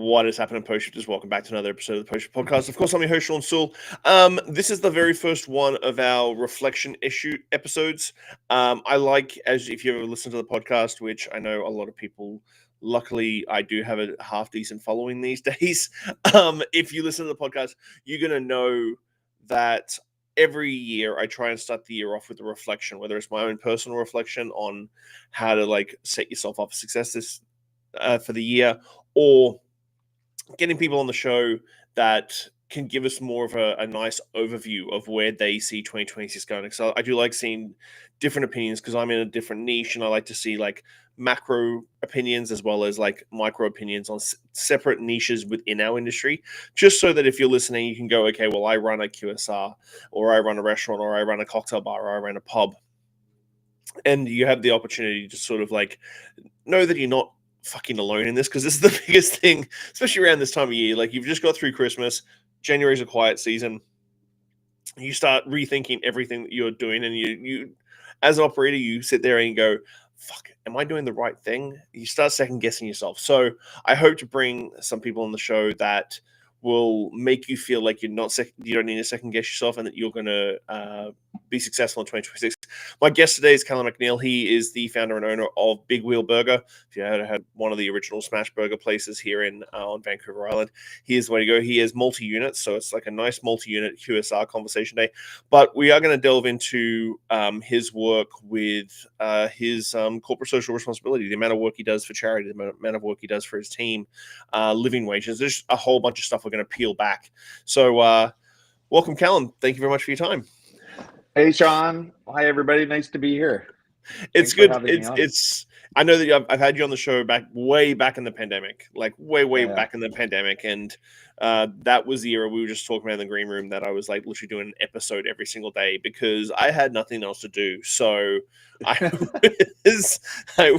What is happening, Poachers? Welcome back to another episode of the Poacher Podcast. Of course, I'm your host, Shawn Soole. This is the very first one of our reflection issue episodes. I like, as if you ever listen to the podcast, which I know a lot of people, luckily, I do have a half decent following these days. If you listen to the podcast, you're going to know that every year I try and start the year off with a reflection, whether it's my own personal reflection on how to set yourself up for success this for the year, or getting people on the show that can give us more of a nice overview of where they see 2026 going. So I do like seeing different opinions because I'm in a different niche, and I like to see macro opinions as well as micro opinions on separate niches within our industry, just so that if you're listening, you can go, okay, well, I run a QSR, or I run a restaurant, or I run a cocktail bar, or I run a pub. And you have the opportunity to sort of know that you're not fucking alone in this, because this is the biggest thing, especially around this time of year. You've just got through Christmas, January's a quiet season, you start rethinking everything that you're doing, and you as an operator, you sit there and you go, fuck, am I doing the right thing? You start second guessing yourself. So I hope to bring some people on the show that will make you feel like you don't need to second guess yourself, and that you're going to be successful in 2026. My guest today is Calen McNeil. He is the founder and owner of Big Wheel Burger. If you had one of the original smash burger places here on Vancouver Island, here's the way to go. He has multi-units, so it's like a nice multi-unit QSR conversation day. But we are going to delve into his work with his corporate social responsibility, the amount of work he does for charity, the amount of work he does for his team, living wages. There's a whole bunch of stuff we're going to peel back. So welcome, Calen. Thank you very much for your time. Hey, Shawn. Hi, everybody. Nice to be here. It's good. It's. I know that I've had you on the show way back in the pandemic, way back in the pandemic, and that was the era we were just talking about in the green room. That I was literally doing an episode every single day because I had nothing else to do. So I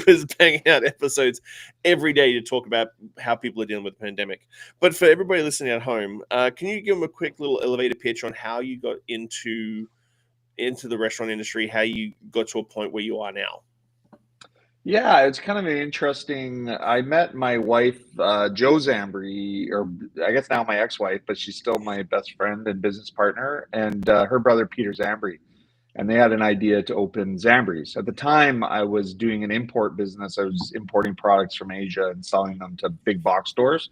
was banging out episodes every day to talk about how people are dealing with the pandemic. But for everybody listening at home, can you give them a quick little elevator pitch on how you got into the restaurant industry, how you got to a point where you are now? Yeah, it's kind of interesting. I met my wife, Joe Zambris, or I guess now my ex-wife, but she's still my best friend and business partner, and her brother, Peter Zambris. And they had an idea to open Zambris. At the time, I was doing an import business. I was importing products from Asia and selling them to big box stores.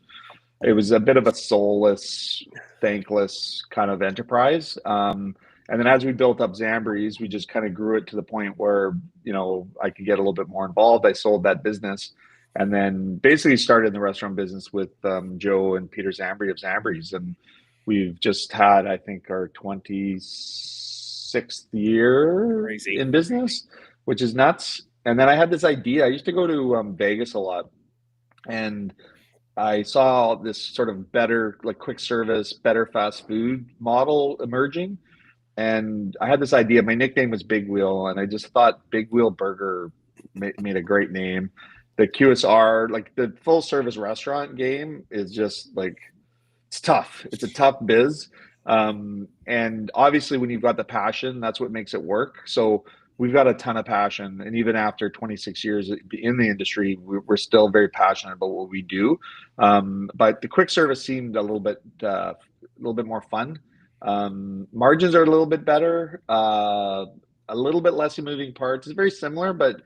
It was a bit of a soulless, thankless kind of enterprise. And then as we built up Zambris, we just kind of grew it to the point where, I could get a little bit more involved. I sold that business and then basically started in the restaurant business with Joe and Peter Zambris of Zambris. And we've just had, I think, our 26th year in business, which is nuts. And then I had this idea. I used to go to Vegas a lot, and I saw this sort of better, quick service, better fast food model emerging. And I had this idea. My nickname was Big Wheel, and I just thought Big Wheel Burger made a great name. The QSR, the full service restaurant game, is just it's tough. It's a tough biz. And obviously, when you've got the passion, that's what makes it work. So we've got a ton of passion. And even after 26 years in the industry, we're still very passionate about what we do. But the quick service seemed a little bit more fun. Margins are a little bit better, a little bit less in moving parts. It's very similar, but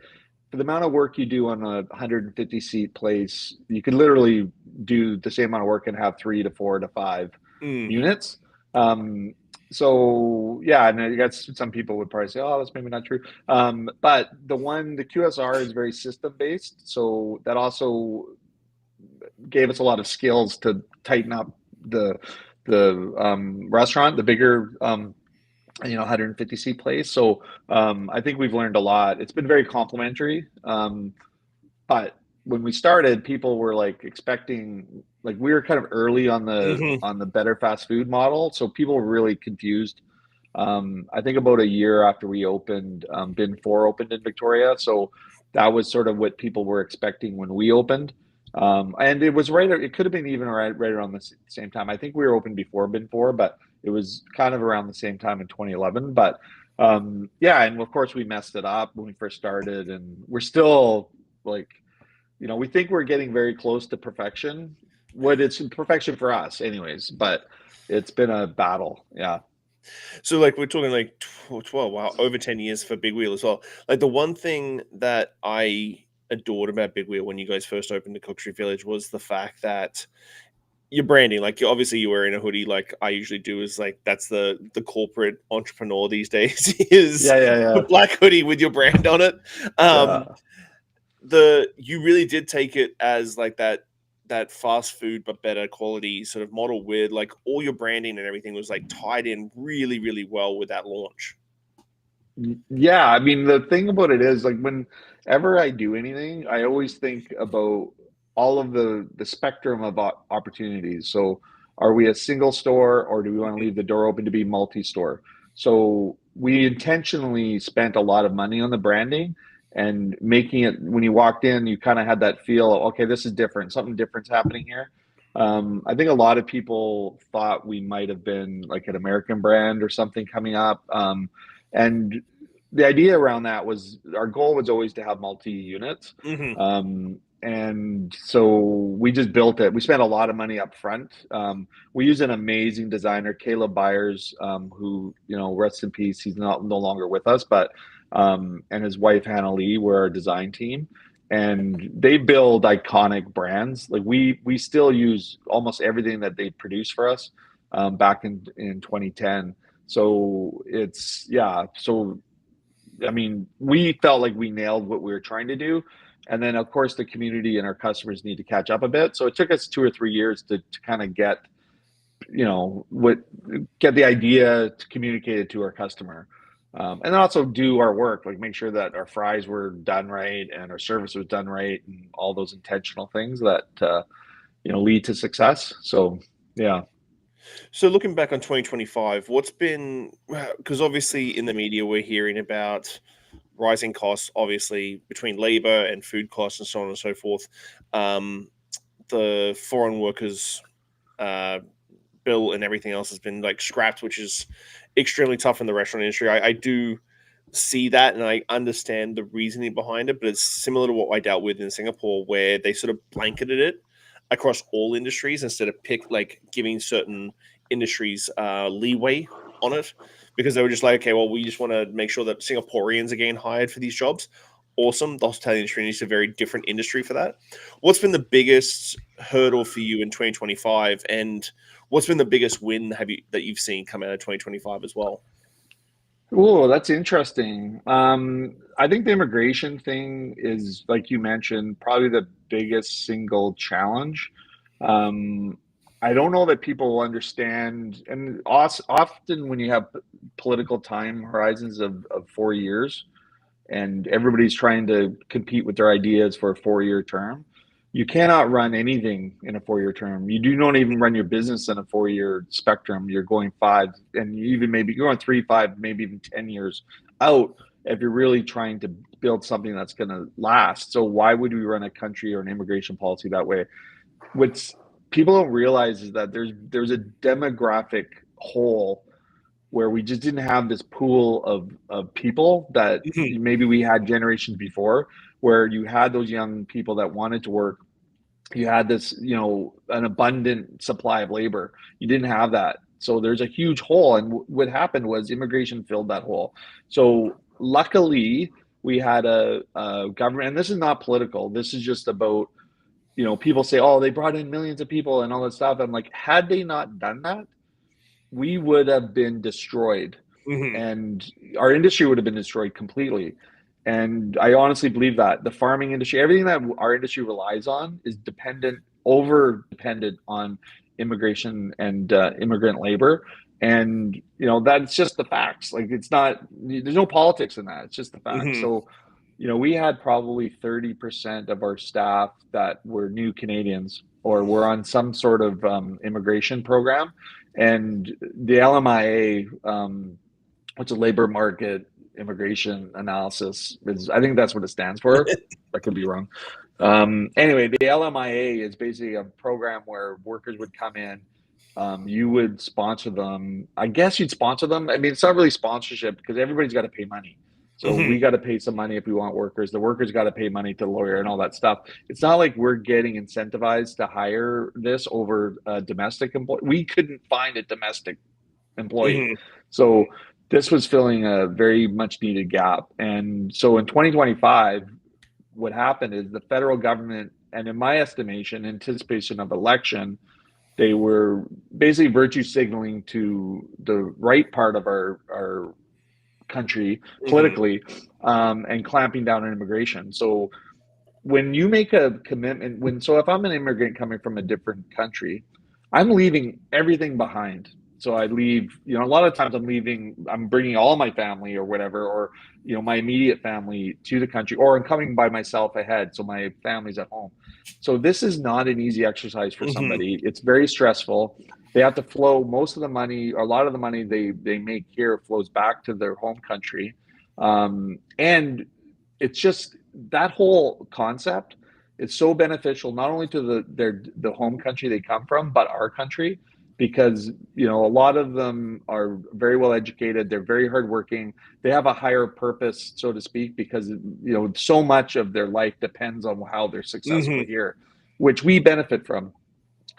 for the amount of work you do on a 150 seat place, you could literally do the same amount of work and have 3 to 4 to 5 units. So yeah, and I guess some people would probably say, oh, that's maybe not true. But the QSR is very system based. So that also gave us a lot of skills to tighten up the restaurant, the bigger 150 seat place. So I think we've learned a lot. It's been very complimentary. But when we started, people were expecting, we were kind of early on the better fast food model. So people were really confused. I think about a year after we opened, Bin 4 opened in Victoria. So that was sort of what people were expecting when we opened. And it was it could have been even right around the same time. I think we were open before Bin 4, but it was kind of around the same time in 2011. But yeah, and of course we messed it up when we first started, and we're still we think we're getting very close to perfection. what it's perfection for us anyways, but it's been a battle. Yeah. So like we're talking like 12, wow, over 10 years for Big Wheel as well. Like the one thing that I adored about Big Wheel when you guys first opened the Cook Street Village was the fact that your branding, like obviously you're wearing a hoodie like I usually do, is like that's the corporate entrepreneur these days is Yeah. a black hoodie with your brand on it. Yeah. You really did take it as like that fast food but better quality sort of model with like all your branding and everything was like tied in really, really well with that launch. Yeah, I mean, the thing about it is like whenever I do anything, I always think about all of the spectrum of opportunities. So, are we a single store or do we want to leave the door open to be multi-store? So, we intentionally spent a lot of money on the branding and making it when you walked in, you kind of had that feel, okay, this is different, something different's happening here. I think a lot of people thought we might have been like an American brand or something coming up. And the idea around that was our goal was always to have multi units. Mm-hmm. And so we just built it. We spent a lot of money up front. We use an amazing designer, Caleb Byers, who, rest in peace. He's no longer with us, but and his wife Hannah Lee were our design team, and they build iconic brands. Like we still use almost everything that they produce for us back in 2010. So it's So I mean, we felt like we nailed what we were trying to do. And then, of course, the community and our customers need to catch up a bit. So it took us 2 or 3 years to kind of get, get the idea to communicate it to our customer. And then also do our work, like make sure that our fries were done right and our service was done right and all those intentional things that, lead to success. So, yeah. So looking back on 2025, what's been, because obviously in the media we're hearing about rising costs, obviously between labor and food costs and so on and so forth. The foreign workers uh, bill and everything else has been like scrapped, which is extremely tough in the restaurant industry. I do see that and I understand the reasoning behind it, but it's similar to what I dealt with in Singapore, where they sort of blanketed it across all industries instead of giving certain industries leeway on it, because they were just like, okay, well, we just want to make sure that Singaporeans are getting hired for these jobs. Awesome. The hospitality industry is a very different industry for that. What's been the biggest hurdle for you in 2025, and what's been the biggest win that you've seen come out of 2025 as well? Oh, that's interesting. I think the immigration thing is, like you mentioned, probably the biggest single challenge. Um, I don't know that people understand, and often when you have political time horizons of 4 years, and everybody's trying to compete with their ideas for a 4 year term. You cannot run anything in a 4 year term. You do not even run your business in a 4 year spectrum. You're going five, and even maybe you're going 3, 5, maybe even 10 years out if you're really trying to build something that's going to last. So why would we run a country or an immigration policy that way? What's people don't realize is that there's a demographic hole where we just didn't have this pool of people that Mhm. maybe we had generations before, where you had those young people that wanted to work. You had this, an abundant supply of labor. You didn't have that. So there's a huge hole. And what happened was immigration filled that hole. So luckily, we had a government, and this is not political. This is just about, people say, oh, they brought in millions of people and all that stuff. I'm like, had they not done that, we would have been destroyed Mhm. and our industry would have been destroyed completely. And I honestly believe that the farming industry, everything that our industry relies on is over dependent on immigration and immigrant labor. And, that's just the facts. Like it's not, there's no politics in that. It's just the facts. Mhm. So, we had probably 30% of our staff that were new Canadians or were on some sort of immigration program. And the LMIA, which is labor market immigration analysis, is I think that's what it stands for. I could be wrong. Anyway, the LMIA is basically a program where workers would come in. You would sponsor them. I guess you'd sponsor them. I mean, it's not really sponsorship because everybody's got to pay money. So we got to pay some money if we want workers. The workers got to pay money to the lawyer and all that stuff. It's not like we're getting incentivized to hire this over a domestic employee. We couldn't find a domestic employee. So this was filling a very much needed gap. And so in 2025, what happened is the federal government, and in my estimation, anticipation of election, they were basically virtue signaling to the right part of our country politically, and clamping down on immigration. So when you make a commitment, if I'm an immigrant coming from a different country, I'm leaving everything behind. So I leave, a lot of times I'm bringing all my family or whatever, or, my immediate family to the country, or I'm coming by myself ahead. So my family's at home. So this is not an easy exercise for somebody. It's very stressful. They have to flow most of the money, or a lot of the money they make here flows back to their home country. And it's just that whole concept is so beneficial, not only to the home country they come from, but our country, because, a lot of them are very well educated. They're very hardworking. They have a higher purpose, so to speak, because, so much of their life depends on how they're successful here, which we benefit from.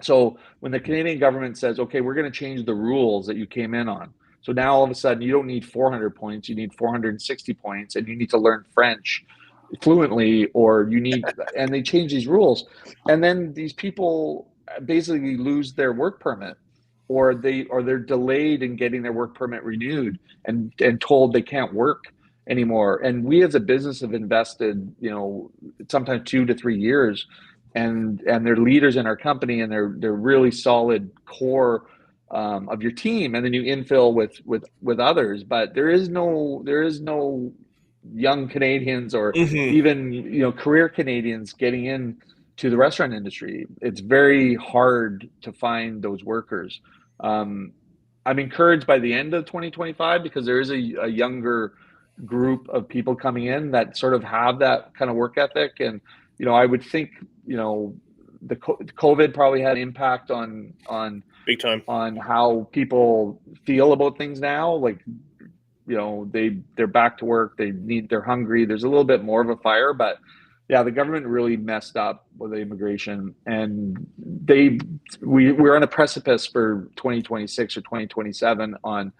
So when the Canadian government says, okay, we're going to change the rules that you came in on. So now all of a sudden you don't need 400 points, you need 460 points, and you need to learn French fluently, and they change these rules. And then these people basically lose their work permit, or they're delayed in getting their work permit renewed and told they can't work anymore. And we as a business have invested, sometimes 2 to 3 years, and they're leaders in our company, and they're really solid core of your team, and then you infill with others. But there is no young Canadians, or even career Canadians getting in to the restaurant industry. It's very hard to find those workers. I'm encouraged by the end of 2025, because there is a younger group of people coming in that sort of have that kind of work ethic. And I would think the COVID probably had an impact on big time on how people feel about things now. Like, they're back to work. They're hungry. There's a little bit more of a fire, but yeah, the government really messed up with the immigration, and we're on a precipice for 2026 or 2027 on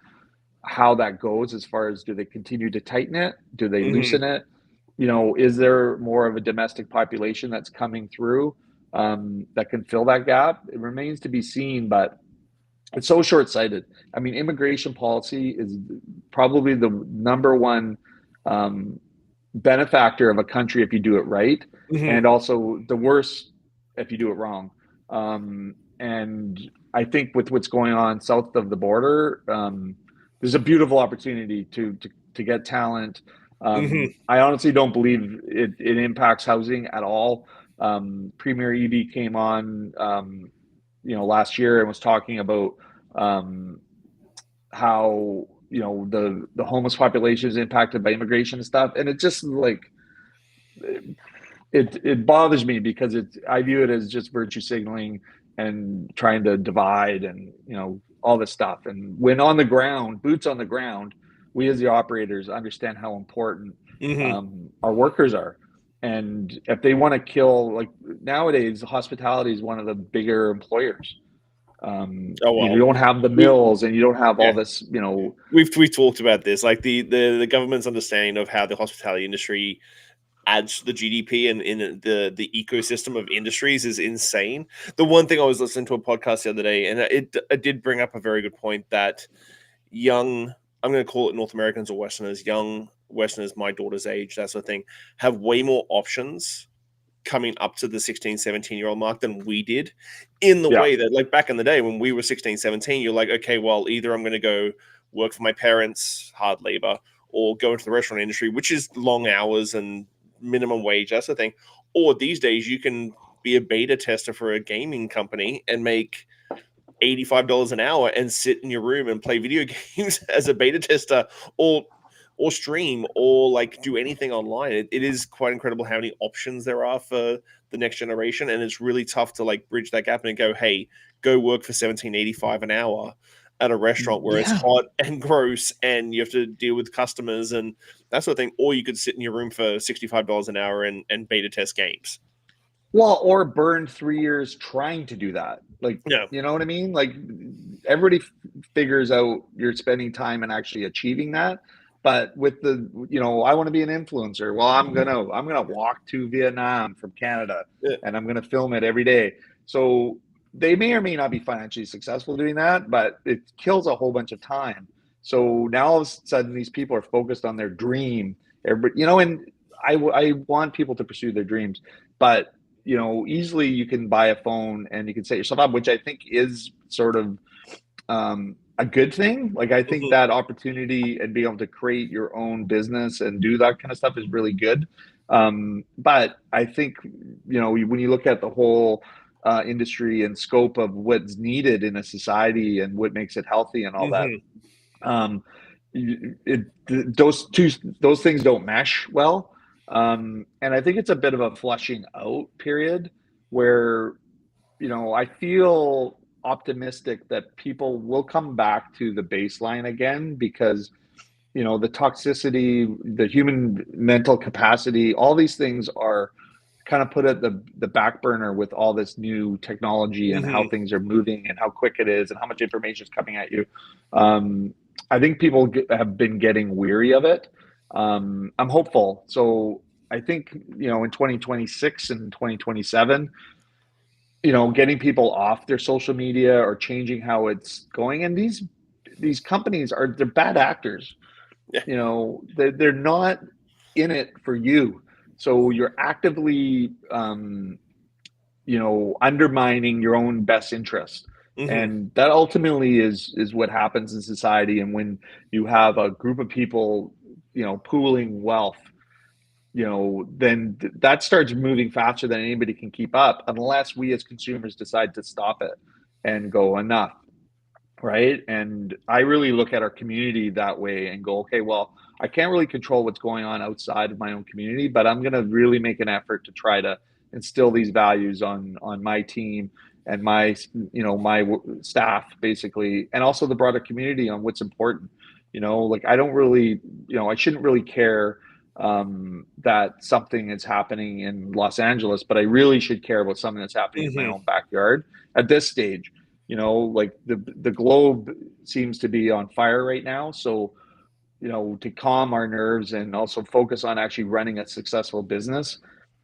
how that goes, as far as, do they continue to tighten it? Do they loosen it? Is there more of a domestic population that's coming through that can fill that gap? It remains to be seen, but it's so short-sighted. I mean, immigration policy is probably the number one benefactor of a country if you do it right, and also the worst if you do it wrong. And I think with what's going on south of the border, there's a beautiful opportunity to get talent. I honestly don't believe it impacts housing at all. Premier Eby came on last year and was talking about how the homeless population is impacted by immigration and stuff, and it just like it bothers me, because I view it as just virtue signaling and trying to divide, and all this stuff. And when on the ground, boots on the ground, we as the operators understand how important our workers are. And if they want to kill, like nowadays, hospitality is one of the bigger employers. You don't have the mills, and you don't have all this. We've talked about this, like the government's understanding of how the hospitality industry adds to the GDP and in the ecosystem of industries is insane. The one thing, I was listening to a podcast the other day, and it did bring up a very good point, that young, I'm going to call it North Americans or Westerners, young Westerners, my daughter's age, that sort of thing, have way more options coming up to the 16, 17-year-old mark than we did, in the way that, like, back in the day when we were 16, 17, you're like, okay, well, either I'm going to go work for my parents, hard labor, or go into the restaurant industry, which is long hours and minimum wage, that's the thing. Or these days you can be a beta tester for a gaming company and make $85 an hour and sit in your room and play video games as a beta tester, or stream, or like do anything online. It is quite incredible how many options there are for the next generation, and it's really tough to like bridge that gap and go, hey, go work for $17.85 an hour at a restaurant where it's hot and gross, and you have to deal with customers, and that sort of thing. Or you could sit in your room for $65 an hour and beta test games. Well, or burn 3 years trying to do that. Like, Yeah. you know what I mean? Like, everybody figures out you're spending time and actually achieving that. But with the, I want to be an influencer. Well, I'm gonna walk to Vietnam from Canada, and I'm gonna film it every day. So they may or may not be financially successful doing that, but it kills a whole bunch of time. So now all of a sudden these people are focused on their dream. Everybody, and I want people to pursue their dreams, but easily you can buy a phone and you can set yourself up, which I think is sort of a good thing. Like, I think that opportunity and being able to create your own business and do that kind of stuff is really good. But I think, when you look at the whole industry and scope of what's needed in a society and what makes it healthy and all that, those things don't mesh well. And I think it's a bit of a flushing out period where, I feel optimistic that people will come back to the baseline again, because, the toxicity, the human mental capacity, all these things are kind of put at the back burner with all this new technology and how things are moving and how quick it is and how much information is coming at you. I think people have been getting weary of it. I'm hopeful. So I think, in 2026 and 2027, getting people off their social media or changing how it's going. And these companies they're bad actors. Yeah. They're not in it for you. So you're actively, undermining your own best interest. And that ultimately is what happens in society. And when you have a group of people, pooling wealth, then that starts moving faster than anybody can keep up, unless we as consumers decide to stop it and go, enough. Right. And I really look at our community that way and go, okay, well, I can't really control what's going on outside of my own community, but I'm going to really make an effort to try to instill these values on my team and my staff, basically, and also the broader community on what's important. Like, I don't really, I shouldn't really care that something is happening in Los Angeles, but I really should care about something that's happening in my own backyard at this stage. Like, the globe seems to be on fire right now. So, to calm our nerves and also focus on actually running a successful business,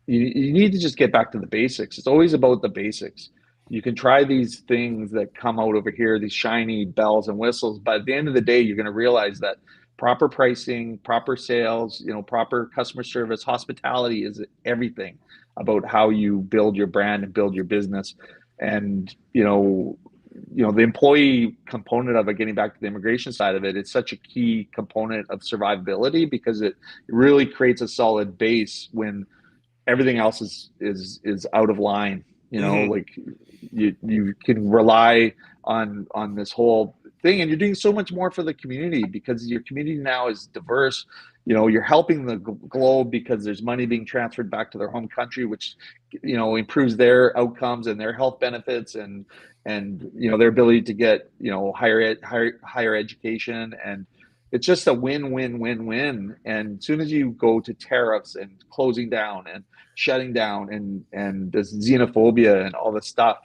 you need to just get back to the basics. It's always about the basics. You can try these things that come out over here, these shiny bells and whistles, but at the end of the day, you're going to realize that proper pricing, proper sales, proper customer service, hospitality is everything about how you build your brand and build your business. And, the employee component of it, getting back to the immigration side of it, it's such a key component of survivability, because it really creates a solid base when everything else is out of line. Like, you can rely on this whole thing, and you're doing so much more for the community because your community now is diverse. You're helping the globe because there's money being transferred back to their home country, which improves their outcomes and their health benefits and their ability to get higher education. And it's just a win. And as soon as you go to tariffs and closing down and shutting down and this xenophobia and all this stuff,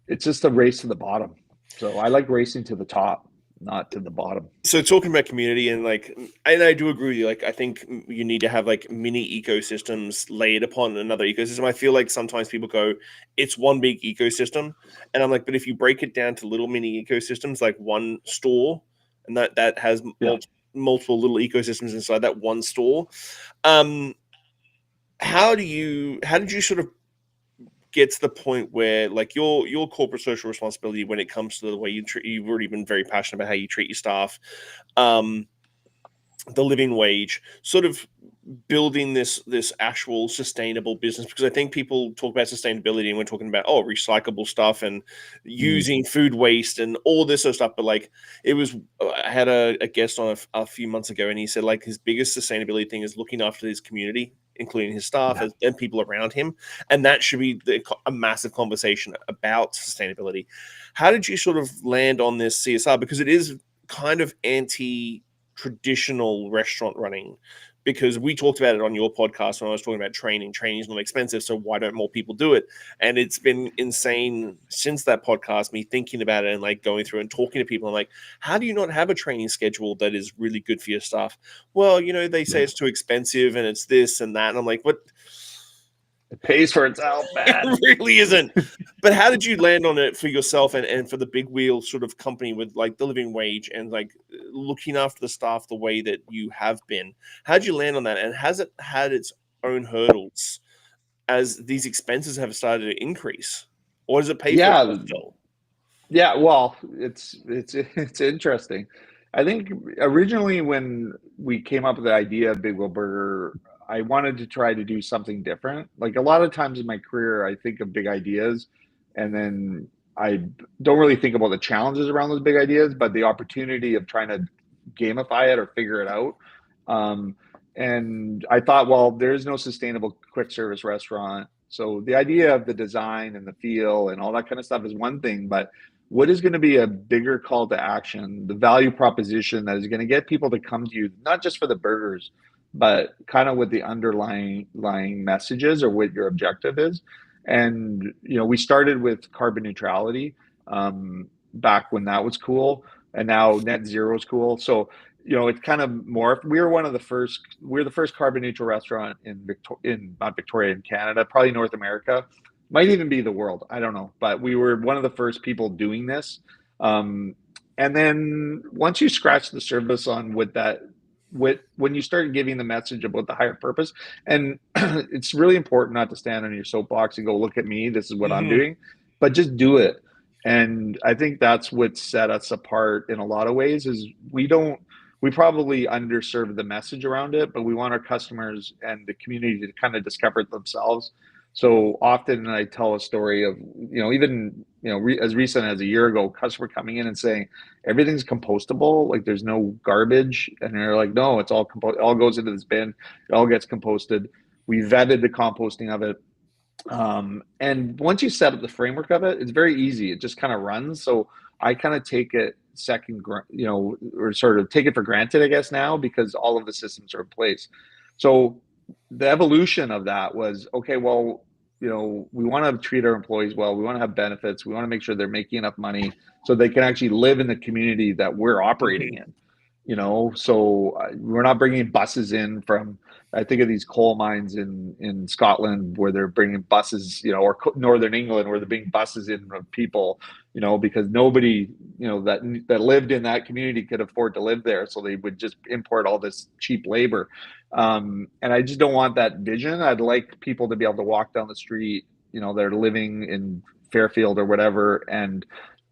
it's just a race to the bottom. So I like racing to the top, not to the bottom. So talking about community and I do agree with you. Like, I think you need to have mini ecosystems laid upon another ecosystem. I feel like sometimes people go, it's one big ecosystem. And I'm like, but if you break it down to little mini ecosystems, like one store, and that has multiple little ecosystems inside that one store. How did you sort of get to the point where your corporate social responsibility when it comes to the way you treat, you've already been very passionate about how you treat your staff, the living wage, sort of building this actual sustainable business? Because I think people talk about sustainability and we're talking about recyclable stuff and using food waste and all this sort of stuff, but I had a guest on a few months ago, and he said his biggest sustainability thing is looking after his community, including his staff and people around him, and that should be a massive conversation about sustainability. How did you sort of land on this CSR, because it is kind of anti traditional restaurant running? Because we talked about it on your podcast when I was talking about training. Training is not expensive, so why don't more people do it? And it's been insane since that podcast, me thinking about it and like going through and talking to people. I'm like, how do you not have a training schedule that is really good for your staff? Well, they say it's too expensive and it's this and that. And I'm like, what? It pays for itself, man. It really isn't. But how did you land on it for yourself and for the big wheel sort of company with like the living wage and like looking after the staff the way that you have been? How did you land on that? And has it had its own hurdles as these expenses have started to increase? Or does it pay for itself still? Yeah, well, it's interesting. I think originally when we came up with the idea of Big Wheel Burger, I wanted to try to do something different. Like a lot of times in my career, I think of big ideas and then I don't really think about the challenges around those big ideas, but the opportunity of trying to gamify it or figure it out. And I thought, well, there's no sustainable quick service restaurant. So the idea of the design and the feel and all that kind of stuff is one thing, but what is going to be a bigger call to action, the value proposition that is going to get people to come to you, not just for the burgers, but kind of what the underlying messages or what your objective is. And, we started with carbon neutrality back when that was cool. And now net zero is cool. So, it's kind of morphed. We're the first carbon neutral restaurant in not Victoria, in Canada, probably North America, might even be the world. I don't know. But we were one of the first people doing this. And then once you scratch the surface on when you start giving the message about the higher purpose, and it's really important not to stand on your soapbox and go, look at me, this is what I'm doing, but just do it. And I think that's what set us apart in a lot of ways is we probably underserve the message around it, but we want our customers and the community to kind of discover it themselves. So often I tell a story of, as recent as a year ago, customer coming in and saying, everything's compostable, like there's no garbage. And they're like, no, it's all it all goes into this bin. It all gets composted. We vetted the composting of it. And once you set up the framework of it, it's very easy. It just kind of runs. So I kind of take it or sort of take it for granted, I guess, now because all of the systems are in place. So the evolution of that was, okay, well, we want to treat our employees well. We want to have benefits. We want to make sure they're making enough money so they can actually live in the community that we're operating in. So we're not bringing buses in from, I think of these coal mines in Scotland where they're bringing buses, or Northern England where they're bringing buses in of people, because nobody, that lived in that community could afford to live there. So they would just import all this cheap labor. And I just don't want that vision. I'd like people to be able to walk down the street, they're living in Fairfield or whatever, and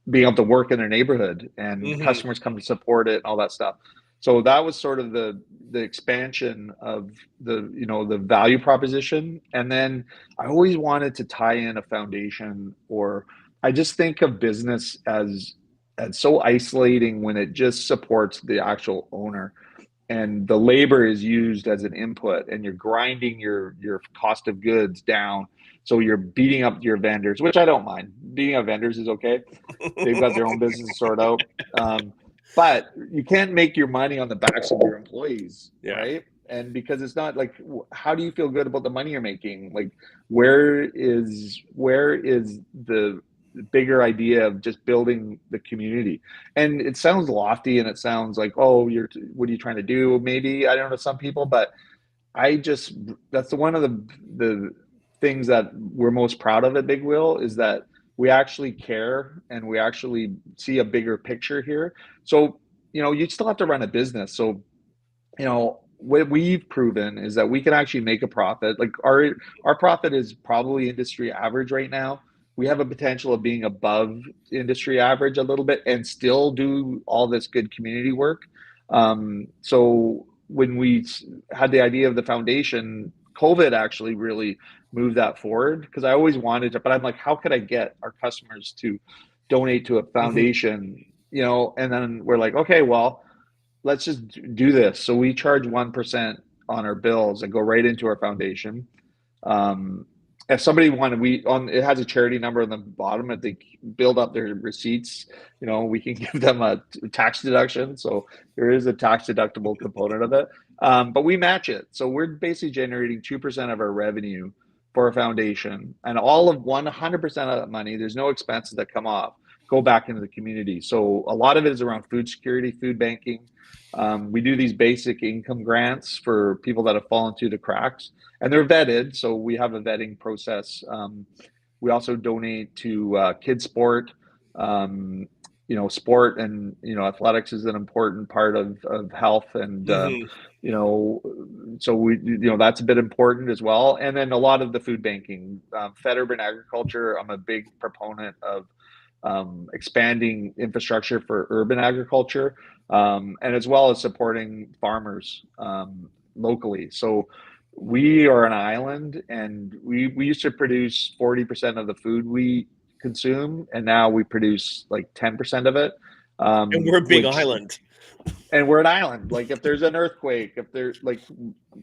being able to work in their neighborhood and customers come to support it and all that stuff. So that was sort of the expansion of the value proposition. And then I always wanted to tie in a foundation, or I just think of business as so isolating when it just supports the actual owner and the labor is used as an input and you're grinding your cost of goods down. So you're beating up your vendors, which I don't mind. Beating up vendors is okay. They've got their own business to sort out. But you can't make your money on the backs of your employees, right? And because it's not like, how do you feel good about the money you're making? Like, where is the bigger idea of just building the community? And it sounds lofty and it sounds like, oh, what are you trying to do? Maybe, I don't know, some people, but that's one of the things that we're most proud of at Big Wheel is that we actually care and we actually see a bigger picture here. So, you still have to run a business. So, what we've proven is that we can actually make a profit. Like our profit is probably industry average right now. We have a potential of being above industry average a little bit and still do all this good community work. So when we had the idea of the foundation, COVID actually really moved that forward because I always wanted to, but I'm like, how could I get our customers to donate to a foundation, and then we're like, okay, well, let's just do this. So we charge 1% on our bills and go right into our foundation. if somebody wanted, it has a charity number on the bottom. If they build up their receipts, we can give them a tax deduction. So there is a tax deductible component of it. But we match it. So we're basically generating 2% of our revenue for a foundation, and all of 100% of that money, there's no expenses that come off, go back into the community. So a lot of it is around food security, food banking. We do these basic income grants for people that have fallen through the cracks, and they're vetted. So we have a vetting process. We also donate to kids sport. Sport and athletics is an important part of health, and so we that's a bit important as well. And then a lot of the food banking, fed urban agriculture. I'm a big proponent of expanding infrastructure for urban agriculture, and as well as supporting farmers locally. So we are an island, and we used to produce 40% of the food we consume, and now we produce like 10% of it. And we're a big island. And we're an island. Like if there's an earthquake, if there's like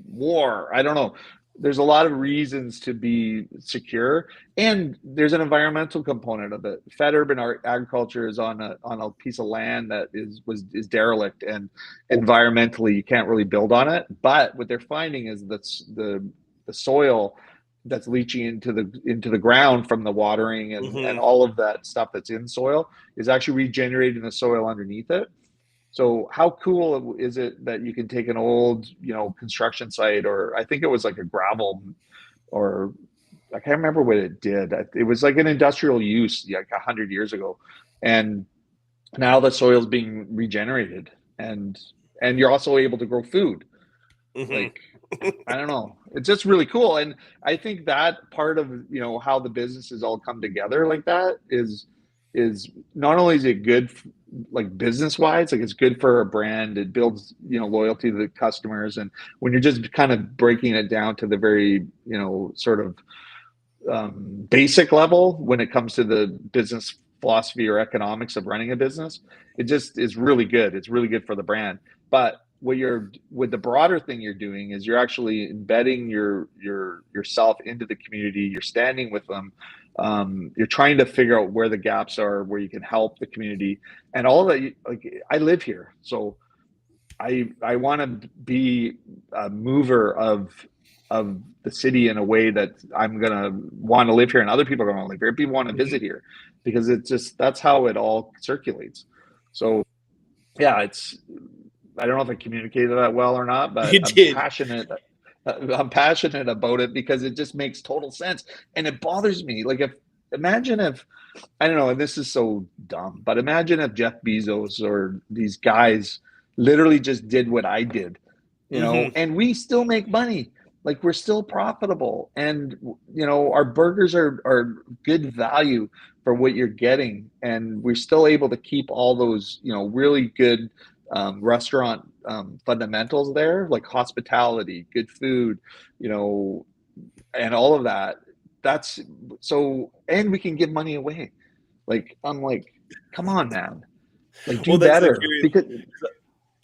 war, I don't know. There's a lot of reasons to be secure, and there's an environmental component of it. Fed urban agriculture is on a piece of land that is derelict, and environmentally you can't really build on it. But what they're finding is that the soil that's leaching into the ground from the watering and all of that stuff that's in soil is actually regenerating the soil underneath it. So how cool is it that you can take an old, construction site, or I think it was like a gravel, or I can't remember what it did. It was like an industrial use like 100 years ago. And now the soil is being regenerated, and you're also able to grow food. Like, I don't know. It's just really cool. And I think that part of, how the businesses all come together like that is not only is it good, like business wise, like it's good for a brand. It builds, loyalty to the customers. And when you're just kind of breaking it down to the very, sort of basic level, when it comes to the business philosophy or economics of running a business, it just is really good. It's really good for the brand. But with the broader thing you're doing is you're actually embedding yourself into the community. You're standing with them. You're trying to figure out where the gaps are, where you can help the community, and all of that. Like, I live here, so I want to be a mover of the city in a way that I'm gonna want to live here, and other people are gonna live here. People want to visit here, because that's how it all circulates. So yeah, I don't know if I communicated that well or not, but I'm passionate about it because it just makes total sense. And it bothers me. Like, imagine if, I don't know, and this is so dumb, but imagine if Jeff Bezos or these guys literally just did what I did, and we still make money. Like, we're still profitable, and, our burgers are good value for what you're getting. And we're still able to keep all those, really good restaurant fundamentals there, like hospitality, good food, and all of that. That's so, and we can give money away. Like, I'm like, come on, man, like, do better. Because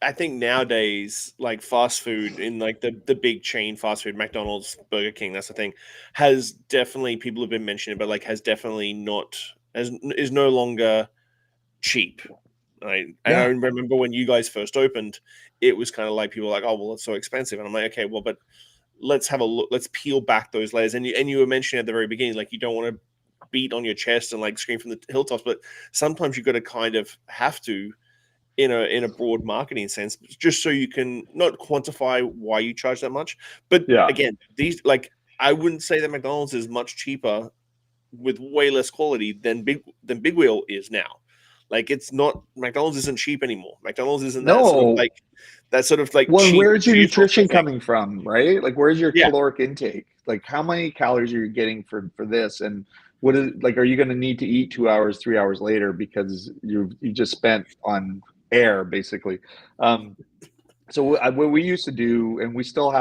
I think nowadays, like, fast food in like the big chain fast food, McDonald's, Burger King, that's the thing, has definitely, people have been mentioning, but like has definitely not, is no longer cheap. And I remember when you guys first opened, it was kind of like, people were like, oh, well, it's so expensive. And I'm like, okay, well, but let's have a look. Let's peel back those layers. And you were mentioning at the very beginning, like, you don't want to beat on your chest and like scream from the hilltops, but sometimes you've got to kind of have to, in a broad marketing sense, just so you can not quantify why you charge that much. But again, these, like, I wouldn't say that McDonald's is much cheaper with way less quality than Big Wheel is now. Like, it's not, McDonald's isn't cheap anymore. McDonald's isn't that sort of like well, cheap. Where's your nutrition coming from, right? Like, where's your caloric intake? Like, how many calories are you getting for this? And what is, like, are you going to need to eat 2 hours, 3 hours later because you just spent on air, basically? So what we used to do, and we still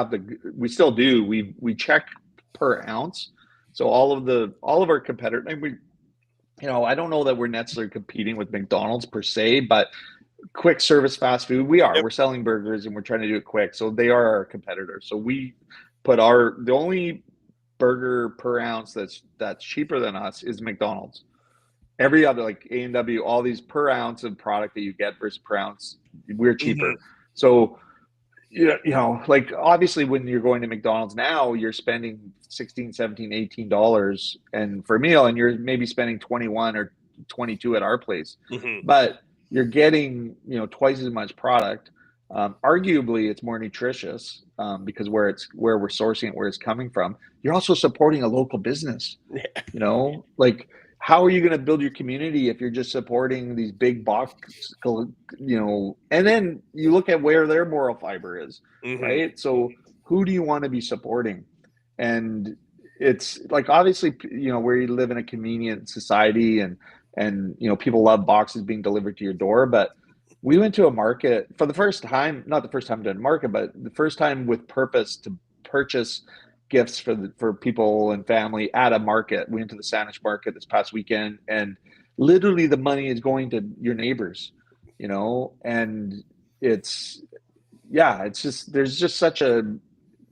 do, we check per ounce. So all of our competitors, and we, I don't know that we're necessarily competing with McDonald's per se, but quick service fast food, we're selling burgers and we're trying to do it quick. So they are our competitors. So we put the only burger per ounce that's cheaper than us is McDonald's. Every other, like A&W, all these per ounce of product that you get versus per ounce, we're cheaper. So, like obviously when you're going to McDonald's now, you're spending $16, $17, $18 and for a meal, and you're maybe spending 21 or 22 at our place. But you're getting, twice as much product. Arguably, it's more nutritious because where we're sourcing it, where it's coming from. You're also supporting a local business. Like how are you going to build your community if you're just supporting these big box, and then you look at where their moral fiber is, right? So who do you want to be supporting? And it's like, obviously, where you live in a convenient society and people love boxes being delivered to your door, but we went to a market for the first time, not the first time to a market, but the first time with purpose to purchase gifts for people and family at a market. We went to the Saanich market this past weekend, and literally the money is going to your neighbors, and it's just, there's just such a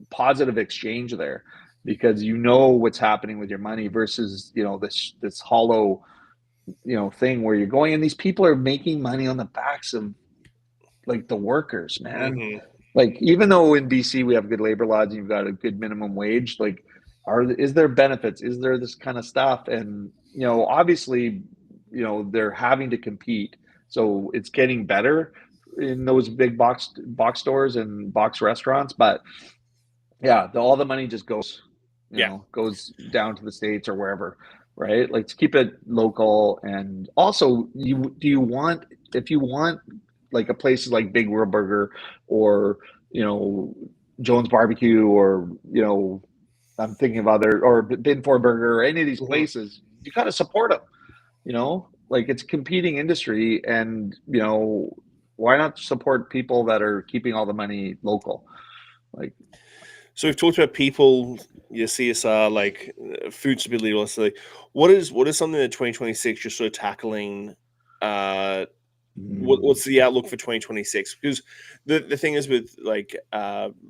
positive exchange there because what's happening with your money versus, this hollow, thing where you're going, and these people are making money on the backs of like the workers, man. Like, even though in BC we have good labor laws and you've got a good minimum wage, like, is there benefits? Is there this kind of stuff? And, obviously, they're having to compete. So it's getting better in those big box stores and box restaurants. But yeah, all the money just goes, goes down to the States or wherever, right? Like, to keep it local. And also, if you want like a place like Big World Burger or, Jones Barbecue or, I'm thinking of or Bin For Burger or any of these places, you got to support them, like it's a competing industry, and, why not support people that are keeping all the money local? Like, so we've talked about people, your CSR, like food stability, also. What is something that 2026 you're sort of tackling? What's the outlook for 2026? Because the thing is with like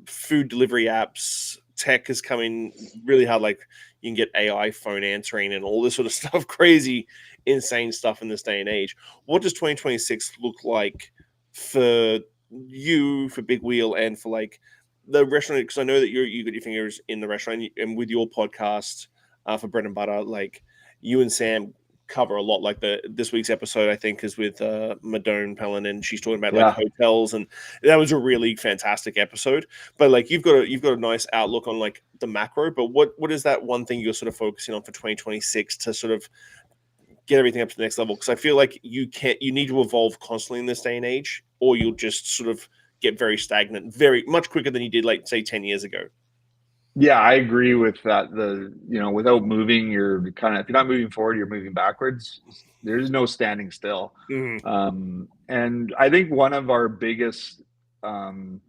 food delivery apps, tech is coming really hard. Like you can get AI phone answering and all this sort of stuff, crazy, insane stuff in this day and age. What does 2026 look like for you, for Big Wheel, and for like the restaurant? Because I know that you got your fingers in the restaurant, and with your podcast for Bread and Butter, like you and Sam cover a lot. Like this week's episode, I think, is with Madone Pellin, and she's talking about like hotels, and that was a really fantastic episode. But like you've got a nice outlook on like the macro. But what is that one thing you're sort of focusing on for 2026 to sort of get everything up to the next level? Because I feel like you need to evolve constantly in this day and age, or you'll just sort of get very stagnant, very much quicker than you did, like say 10 years ago. Yeah, I agree with that. Without moving, you're kind of, if you're not moving forward, you're moving backwards. There's no standing still. And I think one of our biggest, kind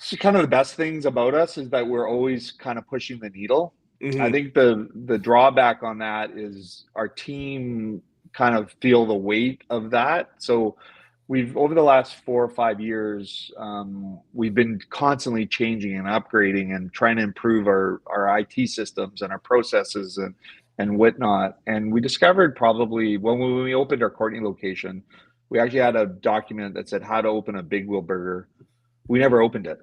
of the best things about us is that we're always kind of pushing the needle. I think the drawback on that is our team kind of feel the weight of that. So we've, over the last 4 or 5 years, we've been constantly changing and upgrading and trying to improve our IT systems and our processes and whatnot. And we discovered probably when we opened our Courtenay location, we actually had a document that said how to open a Big Wheel Burger. We never opened it.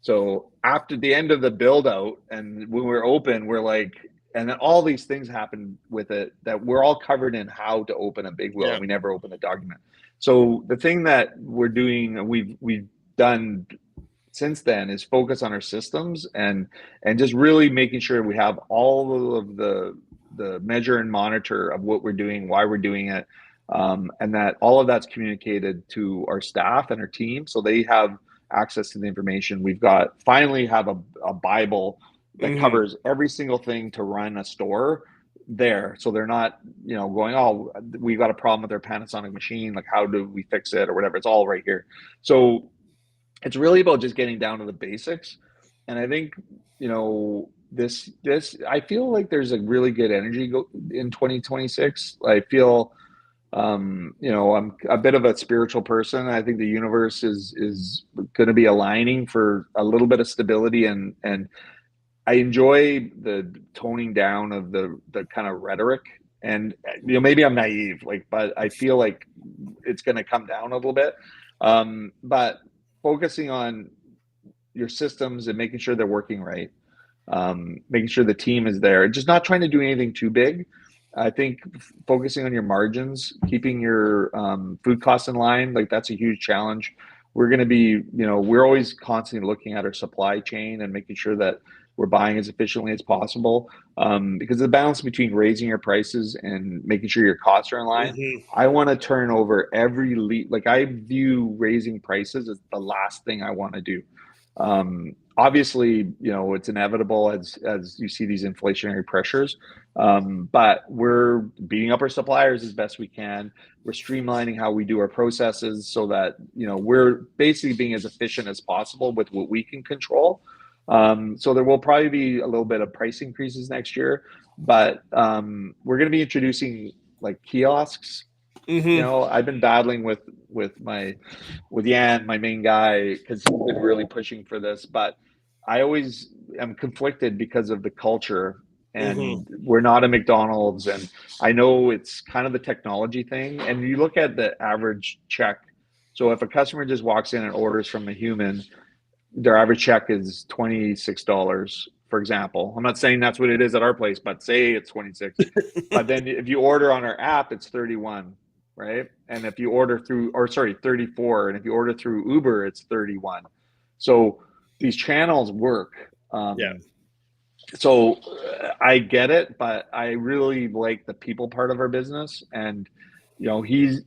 So after the end of the build out and when we're open, we're like, and then all these things happen with it that we're all covered in how to open a Big Wheel. And we never opened a document. So the thing that we're doing, we've done since then, is focus on our systems and just really making sure we have all of the measure and monitor of what we're doing, why we're doing it, and that all of that's communicated to our staff and our team, so they have access to the information. We've finally have a Bible that covers every single thing to run a store there, so they're not going, oh, we've got a problem with their Panasonic machine, like how do we fix it or whatever. It's all right here. So it's really about just getting down to the basics. And I think this I feel like there's a really good energy in 2026. I feel I'm a bit of a spiritual person. I think the universe is going to be aligning for a little bit of stability and I enjoy the toning down of the kind of rhetoric, and maybe I'm naive, but I feel like it's going to come down a little bit. But focusing on your systems and making sure they're working right, making sure the team is there, just not trying to do anything too big. I think focusing on your margins, keeping your food costs in line, that's a huge challenge. We're going to be, we're always constantly looking at our supply chain and making sure that we're buying as efficiently as possible, because the balance between raising your prices and making sure your costs are in line. I want to turn over every lead. I view raising prices as the last thing I want to do. Obviously, it's inevitable as you see these inflationary pressures, but we're beating up our suppliers as best we can. We're streamlining how we do our processes so that we're basically being as efficient as possible with what we can control. So there will probably be a little bit of price increases next year, but we're going to be introducing kiosks. I've been battling with Yan, my main guy, because he's been really pushing for this, but I always am conflicted because of the culture, and we're not a McDonald's, and I know it's kind of the technology thing, and you look at the average check. So if a customer just walks in and orders from a human, their average check is $26, for example. I'm not saying that's what it is at our place, but say it's 26. But then if you order on our app, it's 31, right? And if you order 34. And if you order through Uber, it's 31. So these channels work. So I get it, but I really like the people part of our business. And he's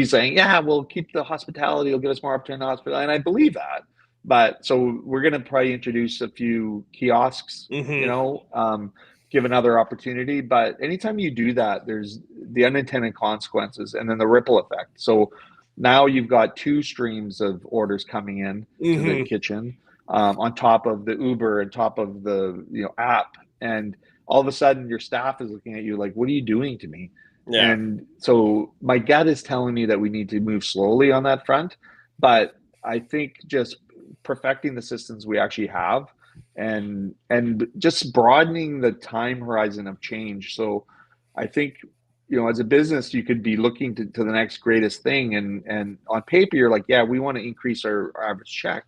saying, yeah, we'll keep the hospitality. It'll give us more opportunity in the hospital. And I believe that. But so we're going to probably introduce a few kiosks, give another opportunity. But anytime you do that, there's the unintended consequences and then the ripple effect. So now you've got two streams of orders coming in to the kitchen, on top of the Uber and top of the app. And all of a sudden your staff is looking at you like, what are you doing to me? Yeah. And so my gut is telling me that we need to move slowly on that front. But I think just perfecting the systems we actually have and just broadening the time horizon of change. So I think, as a business, you could be looking to the next greatest thing. And on paper, you're like, yeah, we want to increase our average check.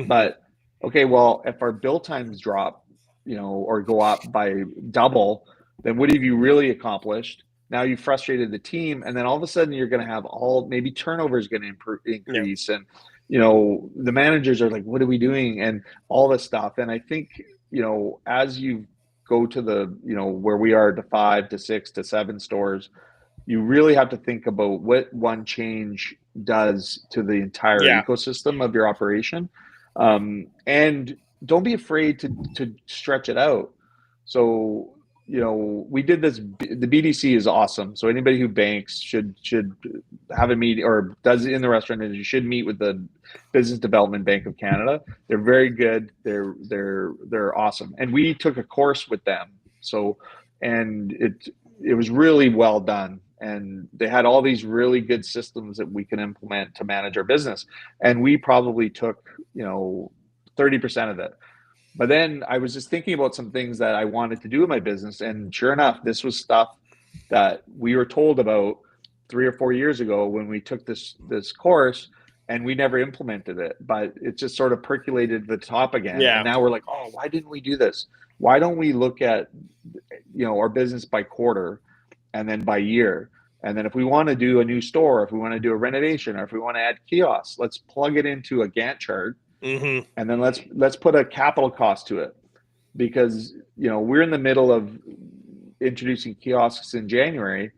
But okay, well, if our build times drop, or go up by double, then what have you really accomplished? Now you've frustrated the team, and then all of a sudden you're going to have maybe turnover is going to increase, and the managers are like, what are we doing? And all this stuff. And I think, as you go to the, where we are to 5 to 6 to 7 stores, you really have to think about what one change does to the entire ecosystem of your operation. And don't be afraid to stretch it out. So, we did this. The BDC is awesome. So anybody who banks should have a meeting, or does in the restaurant industry should meet with the Business Development Bank of Canada. They're very good. They're awesome. And we took a course with them. So, and it was really well done. And they had all these really good systems that we can implement to manage our business. And we probably took, 30% of it. But then I was just thinking about some things that I wanted to do in my business. And sure enough, this was stuff that we were told about 3 or 4 years ago when we took this course, and we never implemented it. But it just sort of percolated to the top again. And now we're like, oh, why didn't we do this? Why don't we look at, our business by quarter and then by year? And then if we want to do a new store, if we want to do a renovation, or if we want to add kiosks, let's plug it into a Gantt chart. And then let's put a capital cost to it, because we're in the middle of introducing kiosks in January,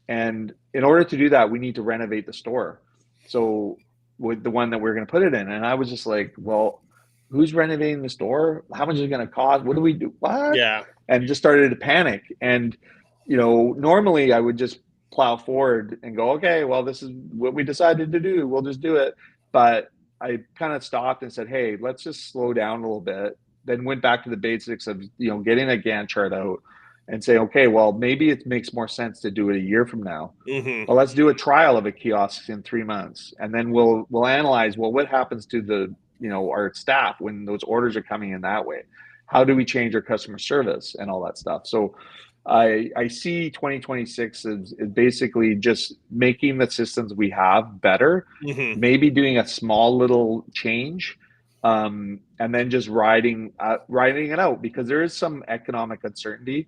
and in order to do that, we need to renovate the store. So with the one that we're going to put it in, and I was just like, well, who's renovating the store? How much is it going to cost? What do we do? What? Yeah. And just started to panic. And normally I would just plow forward and go, okay, well, this is what we decided to do. We'll just do it. But I kind of stopped and said, hey, let's just slow down a little bit. Then went back to the basics of, getting a Gantt chart out and say, okay, well, maybe it makes more sense to do it a year from now. Well, let's do a trial of a kiosk in 3 months. And then we'll analyze, well, what happens to the, our staff when those orders are coming in that way? how do we change our customer service and all that stuff. So I see 2026 as basically just making the systems we have better, maybe doing a small little change, and then just riding it out, because there is some economic uncertainty.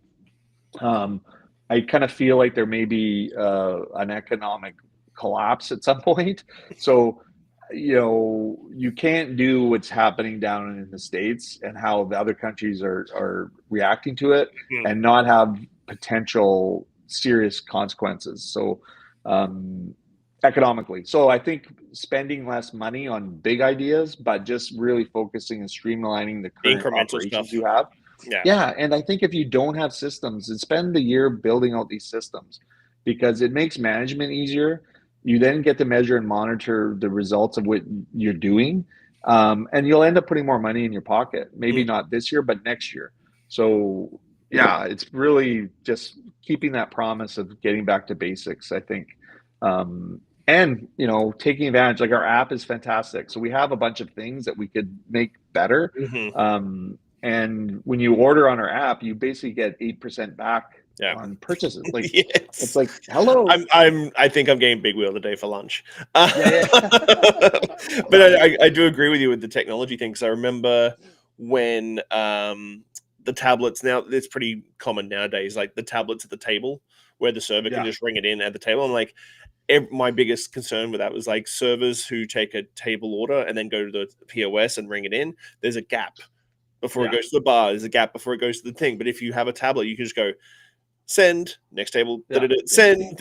I kind of feel like there may be an economic collapse at some point. So, you can't do what's happening down in the States and how the other countries are reacting to it and not have potential serious consequences. So, economically. So I think spending less money on big ideas, but just really focusing and streamlining the current Incremental operations stuff. you have. Yeah. Yeah. And I think if you don't have systems, and spend the year building out these systems, because it makes management easier. You then get to measure and monitor the results of what you're doing. And you'll end up putting more money in your pocket. Maybe not this year, but next year. So yeah, it's really just keeping that promise of getting back to basics, I think. And taking advantage, like our app is fantastic. So we have a bunch of things that we could make better. And when you order on our app, you basically get 8% back on purchases. Like, it's like, hello. I think I'm getting big wheel today for lunch. But I do agree with you with the technology thing, because I remember when the tablets, now it's pretty common nowadays, like the tablets at the table where the server can just ring it in at the table. I'm like, my biggest concern with that was like servers who take a table order and then go to the POS and ring it in. There's a gap before it goes to the bar. There's a gap before it goes to the thing. But if you have a tablet, you can just go send, next table, send,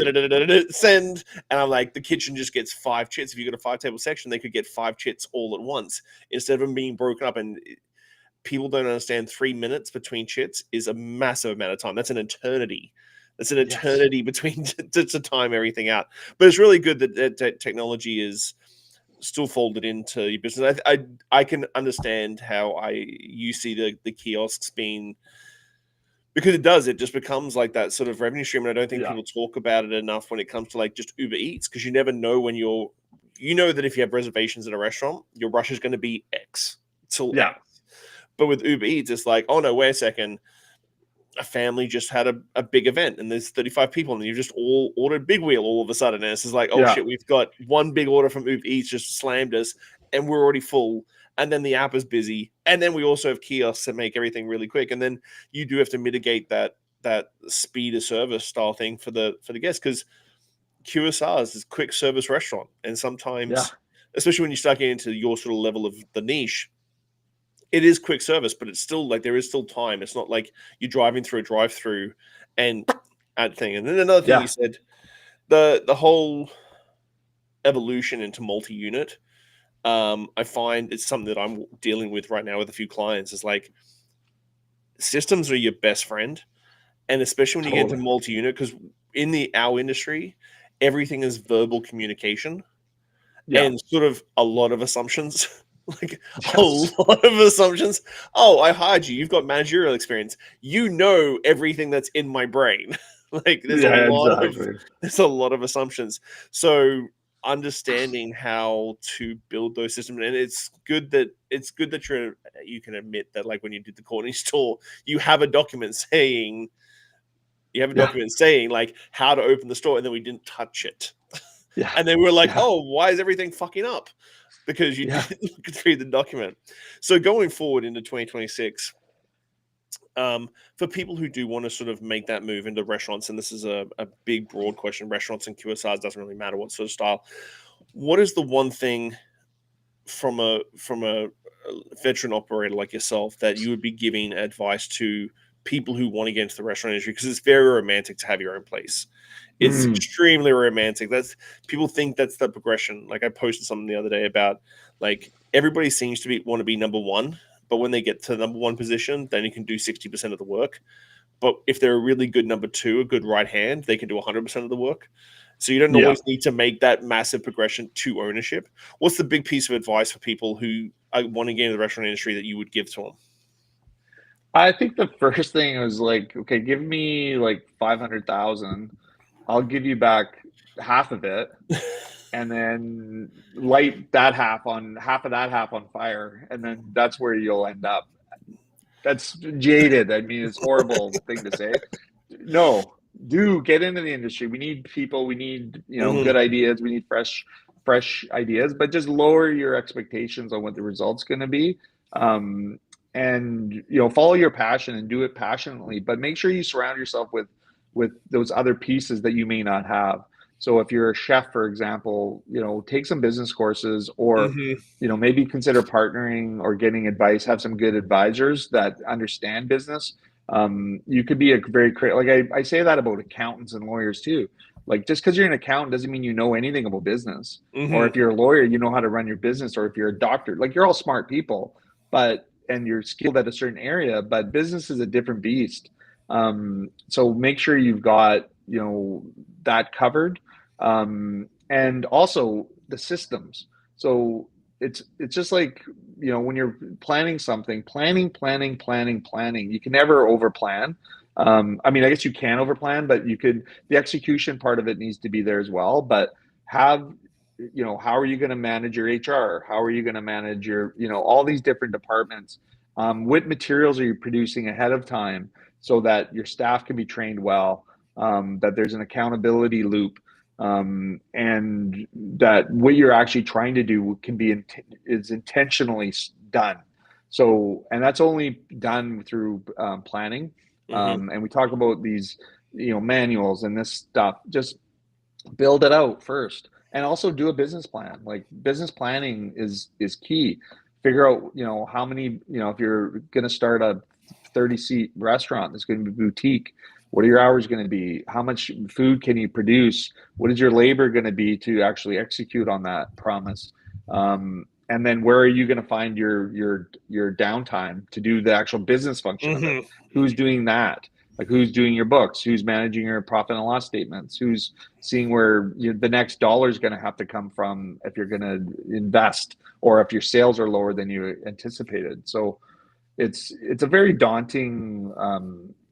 send. And I'm like, the kitchen just gets 5 chits. If you got a 5-table section, they could get 5 chits all at once instead of them being broken up. And people don't understand 3 minutes between chits is a massive amount of time. That's an eternity. That's an eternity between to time everything out. But it's really good that technology is still folded into your business. I can understand how you see the kiosks being, because it just becomes like that sort of revenue stream. And I don't think people talk about it enough when it comes to like just Uber Eats, because you never know when that if you have reservations at a restaurant, your rush is going to be X till X. But with Uber Eats, it's like, oh no, wait a second. A family just had a big event and there's 35 people and you've just all ordered Big Wheel all of a sudden. And it's just like, oh shit, we've got one big order from Uber Eats just slammed us and we're already full. And then the app is busy. And then we also have kiosks that make everything really quick. And then you do have to mitigate that speed of service style thing for the guests, because QSRs is quick service restaurant. And sometimes, especially when you start getting into your sort of level of the niche, it is quick service, but it's still like there is still time. It's not like you're driving through a drive-through and add thing. And then another thing you said, the whole evolution into multi-unit. I find it's something that I'm dealing with right now with a few clients. Is like systems are your best friend, and especially when you get into multi-unit, because in our industry, everything is verbal communication and sort of a lot of assumptions. Like a lot of assumptions. Oh, I hired you. You've got managerial experience. You know everything that's in my brain. Like there's a lot of assumptions. So understanding how to build those systems, and it's good that you can admit that, like when you did the corner store, you have a document saying like how to open the store, and then we didn't touch it. And then we're like, oh, why is everything fucking up? Because you didn't look through the document. So going forward into 2026, for people who do want to sort of make that move into restaurants, and this is a big, broad question, restaurants and QSRs, doesn't really matter what sort of style. What is the one thing from a veteran operator like yourself that you would be giving advice to people who want to get into the restaurant industry? Because it's very romantic to have your own place. It's extremely romantic. People think that's the progression. Like I posted something the other day about like everybody seems to want to be number one, but when they get to the number one position, then you can do 60% of the work. But if they're a really good number two, a good right hand, they can do 100% of the work. So you don't always need to make that massive progression to ownership. What's the big piece of advice for people who want to get into the restaurant industry that you would give to them? I think the first thing was like, okay, give me like 500,000. I'll give you back half of it, and then light half of that half on fire, and then that's where you'll end up. That's jaded. I mean, it's a horrible thing to say. No, do get into the industry. We need people. We need, good ideas. We need fresh ideas, but just lower your expectations on what the result's going to be. And follow your passion and do it passionately, but make sure you surround yourself with those other pieces that you may not have. So if you're a chef, for example, take some business courses, or maybe consider partnering or getting advice. Have some good advisors that understand business. You could be a very like I say that about accountants and lawyers too. Like, just because you're an accountant doesn't mean you know anything about business. Or if you're a lawyer, you know how to run your business. Or if you're a doctor, like, you're all smart people, and you're skilled at a certain area, but business is a different beast. So make sure you've got, that covered. And also the systems. So it's just like, when you're planning something, planning, you can never over plan. I mean, I guess you can over plan, but the execution part of it needs to be there as well. But how are you going to manage your HR? How are you going to manage your, all these different departments? What materials are you producing ahead of time so that your staff can be trained well, that there's an accountability loop, and that what you're actually trying to do is intentionally done. So, and that's only done through planning. And we talk about these, manuals and this stuff. Just build it out first, and also do a business plan. Like, business planning is key. Figure out, how many, if you're going to start a 30-seat restaurant that's going to be boutique, what are your hours going to be? How much food can you produce? What is your labor going to be to actually execute on that promise? And then where are you going to find your downtime to do the actual business function of it? Who's doing that? Like, who's doing your books? Who's managing your profit and loss statements? Who's seeing where the next dollar is going to have to come from if you're going to invest, or if your sales are lower than you anticipated? So it's a very daunting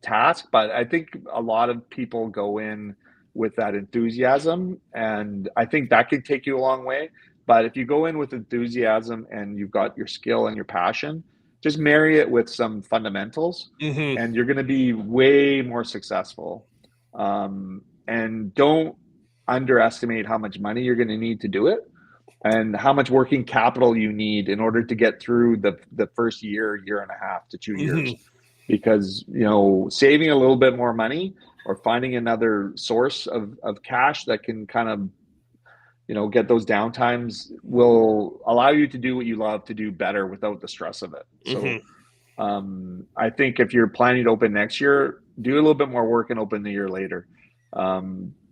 task, but I think a lot of people go in with that enthusiasm, and I think that could take you a long way. But if you go in with enthusiasm and you've got your skill and your passion, just marry it with some fundamentals, and you're going to be way more successful. And don't underestimate how much money you're going to need to do it, and how much working capital you need in order to get through the first year and a half to 2 years. Because, saving a little bit more money, or finding another source of cash that can kind of, get those downtimes, will allow you to do what you love to do better without the stress of it. So I think if you're planning to open next year, do a little bit more work and open the year later.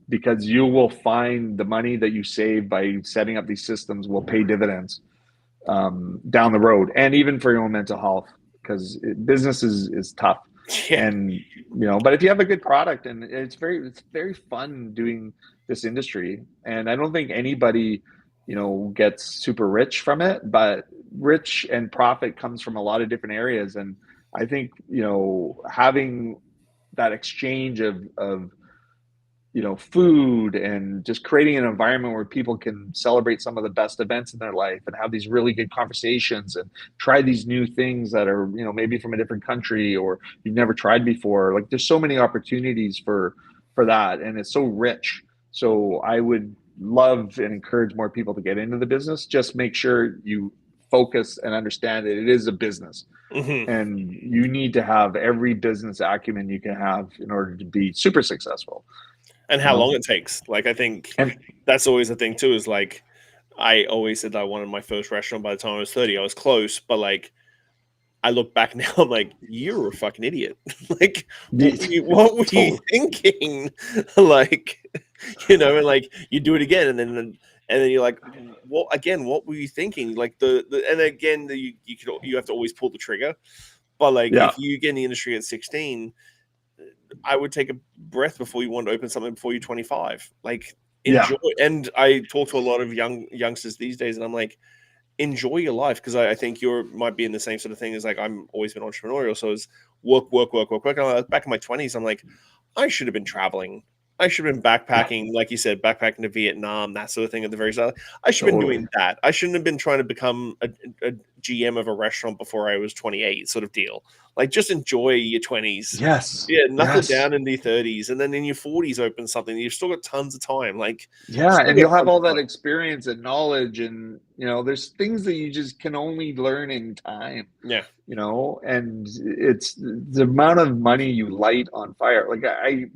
Because you will find the money that you save by setting up these systems will pay dividends down the road, and even for your own mental health, because business is tough. And but if you have a good product, and it's very fun doing this industry, and I don't think anybody gets super rich from it, but rich and profit comes from a lot of different areas. And I think having that exchange of food, and just creating an environment where people can celebrate some of the best events in their life, and have these really good conversations, and try these new things that are, maybe from a different country, or you've never tried before. Like, there's so many opportunities for that, and it's so rich. So I would love and encourage more people to get into the business. Just make sure you focus and understand that it is a business. And you need to have every business acumen you can have in order to be super successful. And how long it takes. Like, I think that's always the thing too, is like, I always said that I wanted my first restaurant by the time I was 30. I was close, but like, I look back now, I'm like, you're a fucking idiot. Like, what were you thinking? Like, and like, you do it again, and then you're like, what were you thinking? Like, and again, you have to always pull the trigger. But like, if you get in the industry at 16, I would take a breath before you want to open something before you're 25. Like, enjoy. And I talk to a lot of youngsters these days, and I'm like, enjoy your life, because I think you might be in the same sort of thing as, like, I'm always been entrepreneurial, so it's work. And back in my 20s, I'm like, I should have been traveling. I should have been backpacking, like you said, backpacking to Vietnam, that sort of thing at the very start. I should have been doing that. I shouldn't have been trying to become GM of a restaurant before I was 28 sort of deal. Like, just enjoy your 20s. Yes. Yeah, knuckle down in your 30s, and then in your 40s open something. You've still got tons of time. Like, yeah, and you'll have all that experience and knowledge, and there's things that you just can only learn in time. Yeah. And it's the amount of money you light on fire. Like I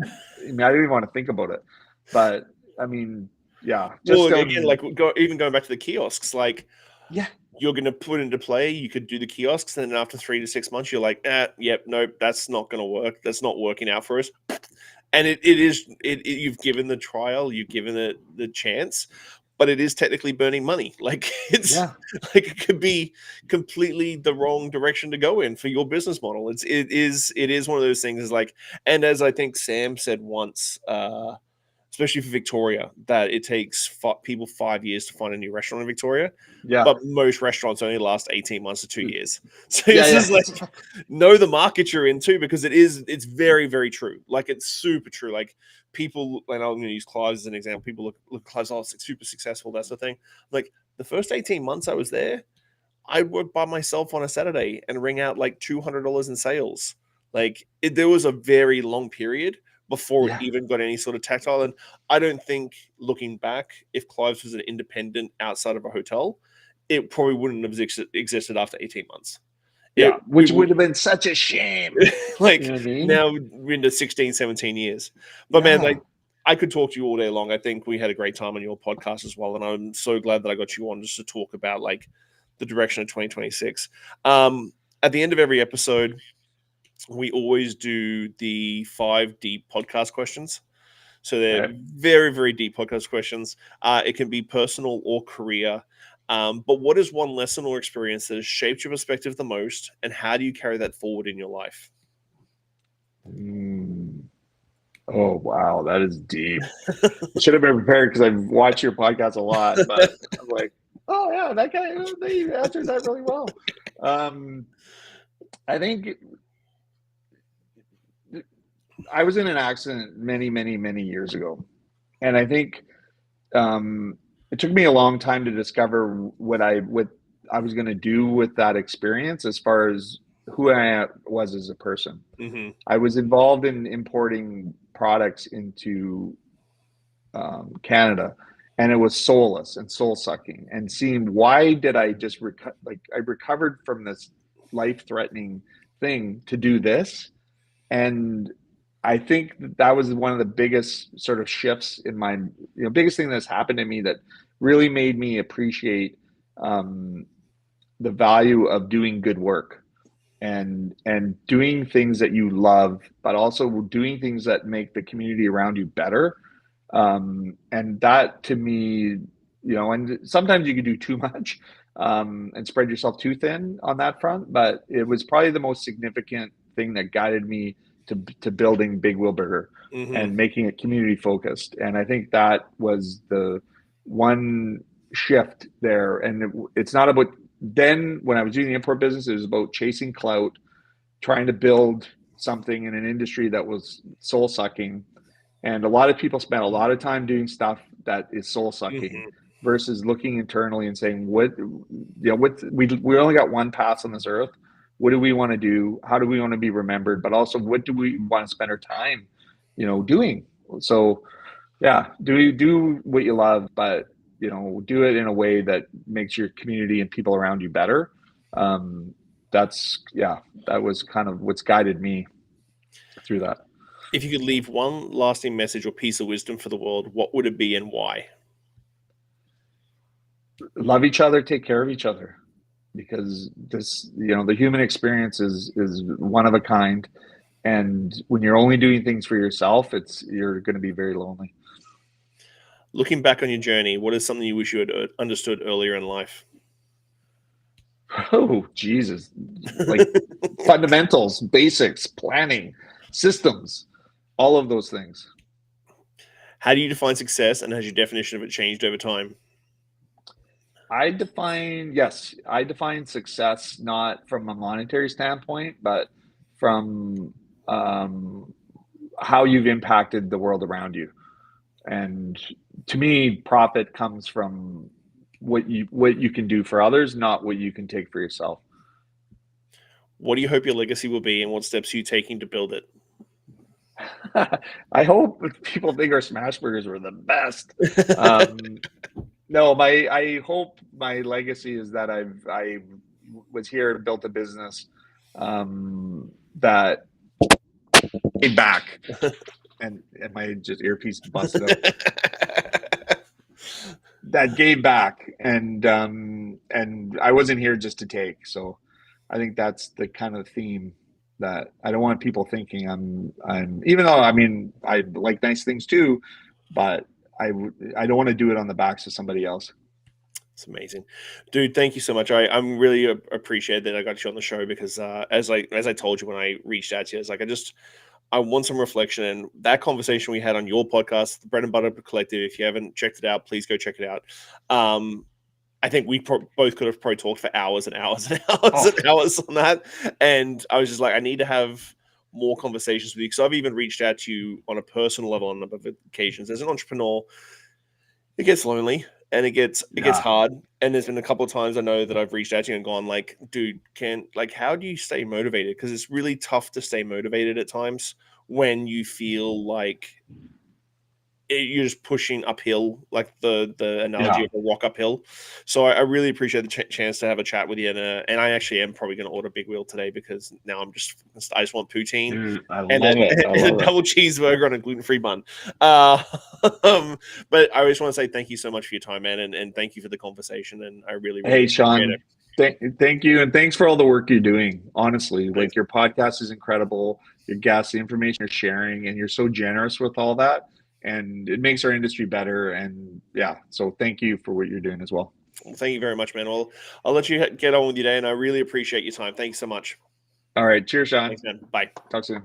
don't even want to think about it, but I mean, yeah. Well, again, like even going back to the kiosks, like, yeah, you're going to put into play, you could do the kiosks, and then after 3 to 6 months, you're like, yep, nope, that's not going to work. That's not working out for us. And you've given the trial, you've given it the chance, but it is technically burning money. Like, like, it could be completely the wrong direction to go in for your business model. It is one of those things, is like, and as I think Sam said once, especially for Victoria, that it takes people 5 years to find a new restaurant in Victoria. Yeah. But most restaurants only last 18 months to 2 years. So this is like, know the market you're into, because it's very, very true. Like, it's super true. Like, people, and I'm going to use Clive as an example. People look Clive's, it's super successful. That's the thing. Like, the first 18 months I was there, I'd work by myself on a Saturday and ring out like $200 in sales. Like, there was a very long period before it even got any sort of tactile. And I don't think, looking back, if Clive's was an independent outside of a hotel, it probably wouldn't have existed after 18 months. Yeah, which would have been such a shame. Like, now we're into 16, 17 years. But man, like, I could talk to you all day long. I think we had a great time on your podcast as well. And I'm so glad that I got you on just to talk about, like, the direction of 2026. At the end of every episode, we always do the 5 deep podcast questions. So they're very, very deep podcast questions. It can be personal or career. But what is one lesson or experience that has shaped your perspective the most, and how do you carry that forward in your life? Oh, wow. That is deep. I should have been prepared, because I've watched your podcast a lot, but I'm like, oh yeah, that guy, they answered that really well. I think I was in an accident many, many, many years ago. And I think it took me a long time to discover what I was going to do with that experience, as far as who I was as a person. Mm-hmm. I was involved in importing products into Canada, and it was soulless and soul sucking, and seeing, why did I just I recovered from this life-threatening thing to do this. And I think that was one of the biggest sort of shifts in my, biggest thing that's happened to me, that really made me appreciate the value of doing good work, and doing things that you love, but also doing things that make the community around you better. And that, to me, and sometimes you can do too much and spread yourself too thin on that front, but it was probably the most significant thing that guided me to building Big Wheel Burger and making it community focused. And I think that was the one shift there. And it's not about, then when I was doing the import business, it was about chasing clout, trying to build something in an industry that was soul sucking. And a lot of people spend a lot of time doing stuff that is soul sucking versus looking internally and saying, we only got one pass on this earth. What do we want to do? How do we want to be remembered? But also, what do we want to spend our time, doing? So, yeah, do what you love, but do it in a way that makes your community and people around you better. That was kind of what's guided me through that. If you could leave one lasting message or piece of wisdom for the world, what would it be, and why? Love each other, take care of each other. Because this, the human experience is one of a kind, and when you're only doing things for yourself, you're going to be very lonely. Looking back on your journey, what is something you wish you had understood earlier in life? Oh, Jesus. Like fundamentals, basics, planning, systems, all of those things. How do you define success, and has your definition of it changed over time? I define success not from a monetary standpoint, but from how you've impacted the world around you. And to me, profit comes from what you can do for others, not what you can take for yourself. What do you hope your legacy will be, and what steps are you taking to build it? I hope people think our smash burgers were the best. No, I hope my legacy is that I was here, built a business that paid back, and my just earpiece busted out. That gave back, and I wasn't here just to take. So I think that's the kind of theme that I don't want people thinking I'm even though, I mean, I like nice things too, but I don't want to do it on the backs of somebody else. It's amazing, dude. Thank you so much. I'm really appreciate that I got you on the show, because as I told you when I reached out to you, it's like I want some reflection, and that conversation we had on your podcast, the Bread and Butter Collective. If you haven't checked it out, please go check it out. I think we both could have probably talked for hours and hours and hours and hours on that. And I was just like, I need to have more conversations with you, because I've even reached out to you on a personal level on a number of occasions. As an entrepreneur, it gets lonely and it gets hard. And there's been a couple of times I know that I've reached out to you and gone like, dude, how do you stay motivated? Because it's really tough to stay motivated at times when you feel like you're just pushing uphill, like the analogy of a rock uphill. So I really appreciate the chance to have a chat with you, and I actually am probably going to order Big Wheel today, because now I just want poutine. Dude, and a double cheeseburger on a gluten-free bun. But I just want to say thank you so much for your time, man, and thank you for the conversation. And I really hey Shawn, thank you, and thanks for all the work you're doing. Honestly, like, your podcast is incredible. Your guests, the information you're sharing, and you're so generous with all that. And it makes our industry better. And so thank you for what you're doing as well. Well, thank you very much, man. Well, I'll let you get on with your day, and I really appreciate your time. Thank you so much. All right. Cheers, Shawn. Thanks, man. Bye. Talk soon.